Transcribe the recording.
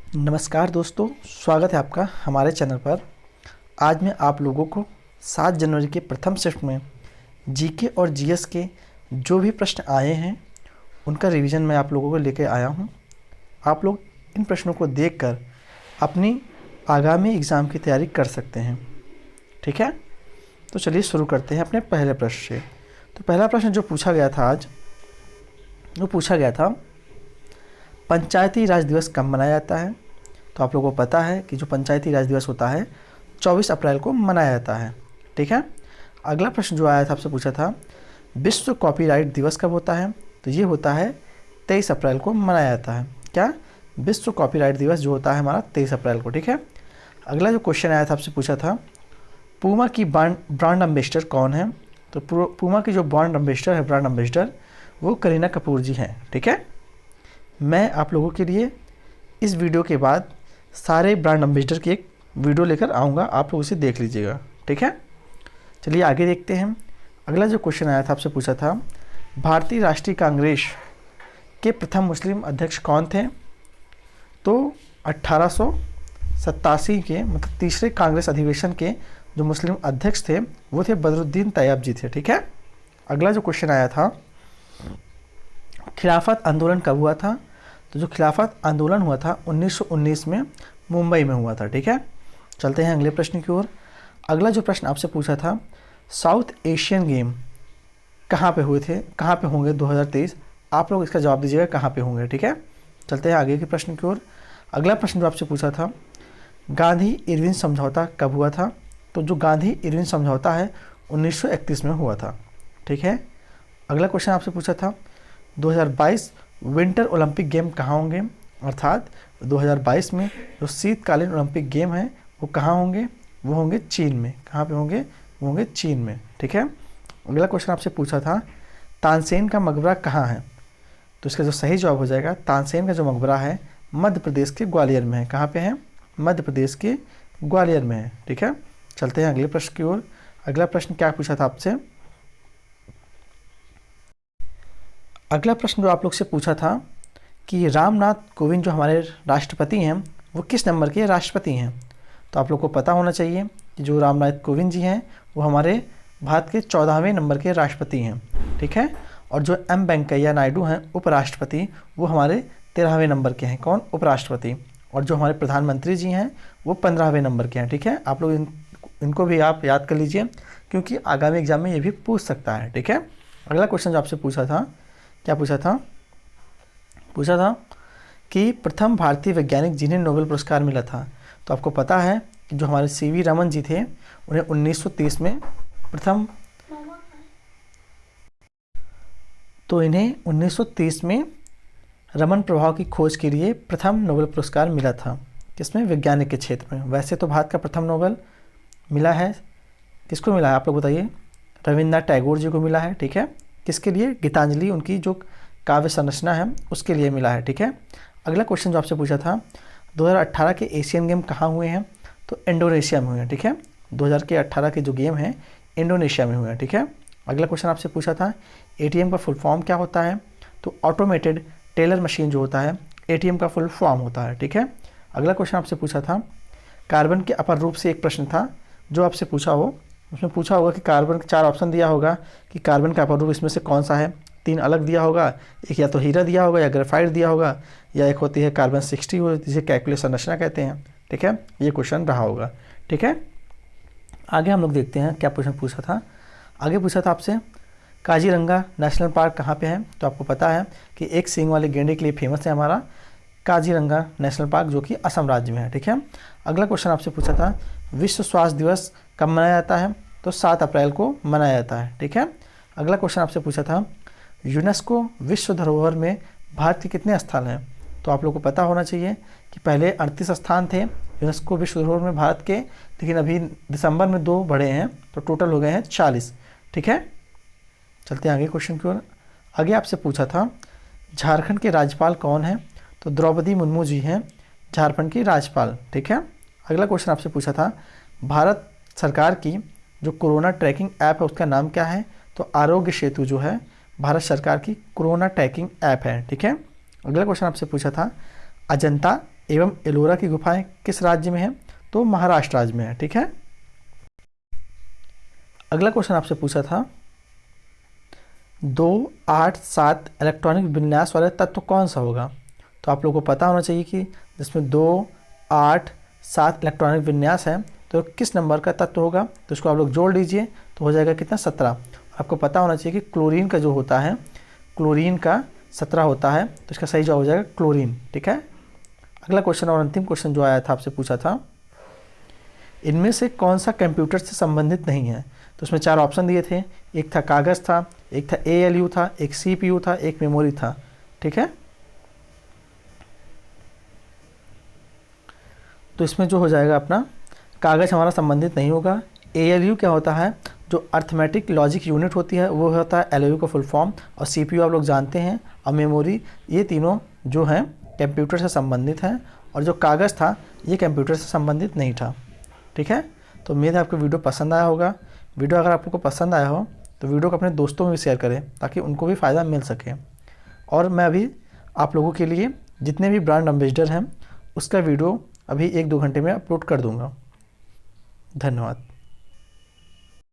नमस्कार दोस्तों, स्वागत है आपका हमारे चैनल पर। आज मैं आप लोगों को 7 जनवरी के प्रथम शिफ्ट में जीके और जीएस के जो भी प्रश्न आए हैं उनका रिवीजन मैं आप लोगों को लेकर आया हूं। आप लोग इन प्रश्नों को देखकर अपनी आगामी एग्ज़ाम की तैयारी कर सकते हैं। ठीक है, तो चलिए शुरू करते हैं अपने पहले प्रश्न से। तो पहला प्रश्न जो पूछा गया था आज, वो पूछा गया था पंचायती राज दिवस कब मनाया जाता है। तो आप लोगों को पता है कि जो पंचायती राज दिवस होता है 24 अप्रैल को मनाया जाता है। ठीक है, अगला प्रश्न जो आया था आपसे पूछा था विश्व कॉपीराइट दिवस कब होता है। तो ये होता है 23 अप्रैल को मनाया जाता है। क्या, विश्व कॉपीराइट दिवस जो होता है हमारा 23 अप्रैल को। ठीक है, अगला जो क्वेश्चन आया था आपसे पूछा था पूमा की ब्रांड एम्बेसडर कौन है। तो पूमा की जो ब्रांड एम्बेसडर वो करीना कपूर जी हैं। ठीक है, मैं आप लोगों के लिए इस वीडियो के बाद सारे ब्रांड एम्बेसडर की एक वीडियो लेकर आऊँगा, आप लोग उसे देख लीजिएगा। ठीक है, चलिए आगे देखते हैं। अगला जो क्वेश्चन आया था आपसे पूछा था भारतीय राष्ट्रीय कांग्रेस के प्रथम मुस्लिम अध्यक्ष कौन थे। तो 1887 के मतलब तीसरे कांग्रेस अधिवेशन के जो मुस्लिम अध्यक्ष थे वो थे बदरुद्दीन तैयब जी थे। ठीक है, अगला जो क्वेश्चन आया था खिलाफत आंदोलन कब हुआ था। तो जो खिलाफत आंदोलन हुआ था 1919 में मुंबई में हुआ था। ठीक है, चलते हैं अगले प्रश्न की ओर। अगला जो प्रश्न आपसे पूछा था साउथ एशियन गेम कहाँ पे हुए थे, कहाँ पे होंगे 2023। आप लोग इसका जवाब दीजिएगा कहाँ पे होंगे। ठीक है, चलते हैं आगे के प्रश्न की ओर। अगला प्रश्न जो आपसे पूछा था गांधी इरविन समझौता कब हुआ था। तो जो गांधी इरविन समझौता है 1931 में हुआ था। ठीक है, अगला क्वेश्चन आपसे पूछा था 2022 विंटर ओलंपिक गेम कहाँ होंगे, अर्थात 2022 में जो शीतकालीन ओलंपिक गेम हैं वो कहाँ होंगे, वो होंगे चीन में। कहाँ पे होंगे, वो होंगे चीन में। ठीक है, अगला क्वेश्चन आपसे पूछा था तानसेन का मकबरा कहाँ है। तो इसका जो सही जवाब हो जाएगा तानसेन का जो मकबरा है मध्य प्रदेश के ग्वालियर में है। कहाँ पे है, मध्य प्रदेश के ग्वालियर में है। ठीक है, चलते हैं अगले प्रश्न की ओर। अगला प्रश्न क्या पूछा था आपसे, अगला प्रश्न जो आप लोग से पूछा था कि रामनाथ कोविंद जो हमारे राष्ट्रपति हैं वो किस नंबर के राष्ट्रपति हैं। तो आप लोग को पता होना चाहिए कि जो रामनाथ कोविंद जी हैं वो हमारे भारत के 14वें नंबर के राष्ट्रपति हैं। ठीक है, और जो एम वेंकैया नायडू हैं उपराष्ट्रपति वो हमारे 13वें नंबर के हैं। कौन, उपराष्ट्रपति। और जो हमारे प्रधानमंत्री जी हैं वो 15वें नंबर के हैं। ठीक है, आप लोग इनको भी आप याद कर लीजिए क्योंकि आगामी एग्जाम में ये भी पूछ सकता है। ठीक है, अगला क्वेश्चन जो आपसे पूछा था क्या पूछा था कि प्रथम भारतीय वैज्ञानिक जिन्हें नोबेल पुरस्कार मिला था। तो आपको पता है कि जो हमारे सीवी रमन जी थे उन्हें 1930 में इन्हें 1930 में रमन प्रभाव की खोज के लिए प्रथम नोबेल पुरस्कार मिला था। किसमें, वैज्ञानिक के क्षेत्र में। वैसे तो भारत का प्रथम नोबेल मिला है, किसको मिला है आप लोग बताइए, रविन्द्रनाथ टैगोर जी को मिला है। ठीक है, किसके लिए, गीतांजलि उनकी जो काव्य संरचना है उसके लिए मिला है। ठीक है, अगला क्वेश्चन जो आपसे पूछा था 2018 के एशियन गेम कहाँ हुए हैं। तो इंडोनेशिया में हुए हैं। ठीक है, 2018 के जो गेम हैं इंडोनेशिया में हुए हैं। ठीक है, अगला क्वेश्चन आपसे पूछा था एटीएम का फुल फॉर्म क्या होता है। तो ऑटोमेटेड टेलर मशीन जो होता है एटीएम का फुल फॉर्म होता है। ठीक है, अगला क्वेश्चन आपसे पूछा था कार्बन के अपर रूप से एक प्रश्न था जो आपसे पूछा हो, उसमें पूछा होगा कि कार्बन के 4 ऑप्शन दिया होगा कि कार्बन का अपर रूप इसमें से कौन सा है। 3 अलग दिया होगा, एक या तो हीरा दिया होगा या ग्रेफाइट दिया होगा या एक होती है कार्बन 60 जिसे कैलकुलेट संरचना कहते हैं। ठीक है, ये क्वेश्चन रहा होगा। ठीक है, आगे हम लोग देखते हैं क्या क्वेश्चन पूछा था। आगे पूछा था आपसे काजीरंगा नेशनल पार्क कहाँ पे है। तो आपको पता है कि एक सींग वाले गेंडे के लिए फेमस है हमारा काजीरंगा नेशनल पार्क जो कि असम राज्य में है। ठीक है, अगला क्वेश्चन आपसे पूछा था विश्व स्वास्थ्य दिवस कब मनाया जाता है। तो 7 अप्रैल को मनाया जाता है। ठीक है, अगला क्वेश्चन आपसे पूछा था यूनेस्को विश्व धरोहर में भारत के कितने स्थल हैं। तो आप लोग को पता होना चाहिए कि पहले 38 स्थान थे यूनेस्को विश्व धरोहर में भारत के, लेकिन अभी दिसंबर में 2 बढ़े हैं तो टोटल हो गए हैं 40। ठीक है, चलते हैं आगे क्वेश्चन की ओर। आगे आपसे पूछा था झारखंड के राज्यपाल कौन हैं। तो द्रौपदी मुर्मू जी हैं झारखंड की राज्यपाल। ठीक है, अगला क्वेश्चन आपसे पूछा था भारत सरकार की जो कोरोना ट्रैकिंग ऐप है उसका नाम क्या है। तो आरोग्य सेतु जो है भारत सरकार की कोरोना ट्रैकिंग ऐप है। ठीक है, अगला क्वेश्चन आपसे पूछा था अजंता एवं एलोरा की गुफाएं किस राज्य में है? तो महाराष्ट्र राज्य में है। ठीक है। अगला क्वेश्चन आपसे पूछा था 2, 8, 7 इलेक्ट्रॉनिक विन्यास वाले तत्व कौन सा होगा? तो आप लोगों को पता होना चाहिए कि जिसमें 2, 8, 7 इलेक्ट्रॉनिक विन्यास है तो किस नंबर का तत्व होगा? तो इसको आप लोग जोड़ लीजिए तो हो जाएगा कितना? 17। आपको पता होना चाहिए कि क्लोरीन का जो होता है, क्लोरीन का 17 होता है, तो इसका सही जवाब हो जाएगा क्लोरीन। ठीक है। अगला क्वेश्चन और अंतिम क्वेश्चन जो आया था आपसे पूछा था, इनमें से कौन सा कंप्यूटर से संबंधित नहीं है? तो उसमें 4 ऑप्शन दिए थे, एक था कागज़ था, एक था ALU था, एक CPU था, एक मेमोरी था। ठीक है। तो इसमें जो हो जाएगा अपना कागज़ हमारा संबंधित नहीं होगा। ALU क्या होता है? जो अर्थमेटिक लॉजिक यूनिट होती है वो होता है LU का फुल फॉर्म, और CPU आप लोग जानते हैं, और मेमोरी, ये तीनों जो हैं कंप्यूटर से संबंधित हैं, और जो कागज़ था ये कंप्यूटर से संबंधित नहीं था। ठीक है। तो उम्मीद है आपको वीडियो पसंद आया होगा। वीडियो अगर आपको पसंद आया हो तो वीडियो को अपने दोस्तों में भी शेयर करें ताकि उनको भी फ़ायदा मिल सके। और मैं अभी आप लोगों के लिए जितने भी ब्रांड एम्बेसडर हैं उसका वीडियो अभी 1-2 घंटे में अपलोड कर दूँगा। धन्यवाद।